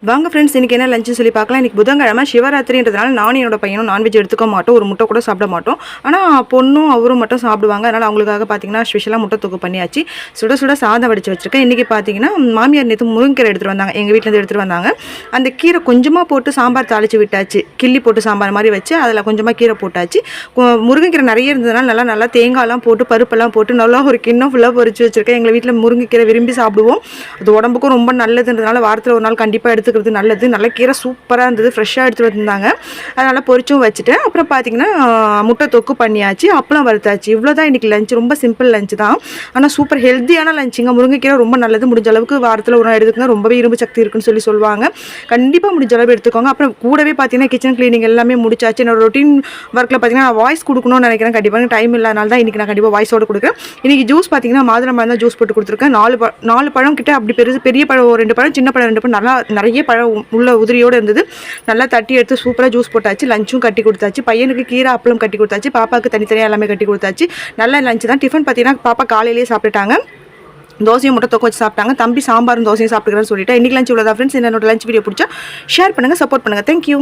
வாங்க ஃப்ரெண்ட்ஸ், இன்றைக்கி என்ன லஞ்சு சொல்லி பார்க்கலாம். இன்றைக்கி புதன்கிழமை சிவராத்திரின்றதுனால நானும் என்னோட பையனும் நான்வெஜ் எடுத்துக்க மாட்டோம். ஒரு முட்டை கூட சாப்பிட மாட்டோம். ஆனால் பொண்ணும் அவரும் மட்டும் சாப்பிடுவாங்க. அதனால் அவங்களுக்காக பார்த்தீங்கன்னா ஸ்பெஷலாக முட்டை தொக்கு பண்ணியாச்சு. சுட சுட சாதம் வடித்து வச்சுருக்கேன். இன்றைக்கி பார்த்தீங்கன்னா மாமியார் நேற்று முருங்கீரை எடுத்துகிட்டு வந்தாங்க. எங்கள் வீட்டிலேருந்து எடுத்துகிட்டு வந்தாங்க. அந்த கீரை கொஞ்சமாக போட்டு சாம்பார் தாளித்து விட்டாச்சு. கிள்ளி போட்டு சாம்பார் மாதிரி வச்சு அதில் கொஞ்சமாக கீரை போட்டாச்சு. முருங்கைக்கீரை நிறைய இருந்ததுனால நல்லா தேங்காயெல்லாம் போட்டு பருப்பெல்லாம் போட்டு நல்லா ஒரு கிண்ணம் ஃபுல்லாக பொரிச்சு வச்சுருக்கேன். எங்கள் வீட்டில் முருங்கைக்கீரை விரும்பி சாப்பிடுவோம். அது உடம்புக்கும் ரொம்ப நல்லதுன்றதுனால வாரத்தில் ஒரு நாள் கண்டிப்பாக எடுத்துக்கிறது நல்லது. நல்ல கீரை சூப்பராக இருந்தது. ஃப்ரெஷ்ஷாக எடுத்துகிட்டு வந்திருந்தாங்க. அதனால் பொரிச்சும் வச்சுட்டேன். அப்புறம் பார்த்தீங்கன்னா முட்டை தொக்கு பண்ணியாச்சு. அப்பளம் வறுத்தாச்சு. இவ்வளோ தான் இன்றைக்கி லஞ்ச். ரொம்ப சிம்பிள் லஞ்ச் தான். ஆனால் சூப்பர் ஹெல்த்தியான லஞ்சுங்க. முருங்கைக்கீரை ரொம்ப நல்லது. முடிஞ்ச அளவுக்கு வாரத்தில் ஒரு நாள் எடுத்துக்கங்க. ரொம்பவே இரும்பு சக்தி இருக்குன்னு சொல்லுவாங்க. கண்டிப்பாக முடிஞ்ச அளவு எடுத்துக்கோங்க. அப்புறம் கூடவே பார்த்தீங்கன்னா கிச்சன் கிளீனிங் எல்லாமே முடிச்சாச்சு. என்னோட ரொட்டீன் ஒர்க்கில் பார்த்தீங்கன்னா நான் வாய்ஸ் கொடுக்கணும்னு நினைக்கிறேன். கண்டிப்பாக டைம் இல்லாதனால தான் இன்றைக்கி நான் கண்டிப்பாக வாய்ஸோடு கொடுக்குறேன். இன்றைக்கி ஜூஸ் பார்த்தீங்கன்னா மாதுளம்பழம் தான் ஜூஸ் போட்டு கொடுத்துருக்கேன். 4 பழம் கிட்ட அப்படி பெரிய பழம் 2 பழம், சின்ன பழம் 2 பழம், நல்லா நிறைய பழம் உள்ள உதிரியோடு இருந்தது. நல்லா தட்டி எடுத்து சூப்பராக ஜூஸ் போட்டாச்சு. லஞ்சும் கட்டி கொடுத்தாச்சு. பையனுக்கு கீரை அப்பளம் கட்டி கொடுத்தாச்சு. பாப்பாவுக்கு தனித்தனியாக எல்லாமே கட்டி கொடுத்தாச்சு. நல்ல லஞ்சு தான். டிஃபன் பார்த்தீங்கன்னா பாப்பா காலையிலேயே சாப்பிட்டுட்டாங்க. தோசையும் முட்டை தொக்க வச்சு சாப்பிட்டாங்க. தம்பி சாம்பாரும் தோசையும் சாப்பிட்டுக்கிறேன்னு சொல்லிட்டு இன்றைக்கி லஞ்ச் இவ்வளோ தான் ஃப்ரெண்ட்ஸ். என்னோட லஞ்ச் வீடியோ பிடிச்சா ஷேர் பண்ணுங்கள், சப்போர்ட் பண்ணுங்கள். தேங்க்யூ.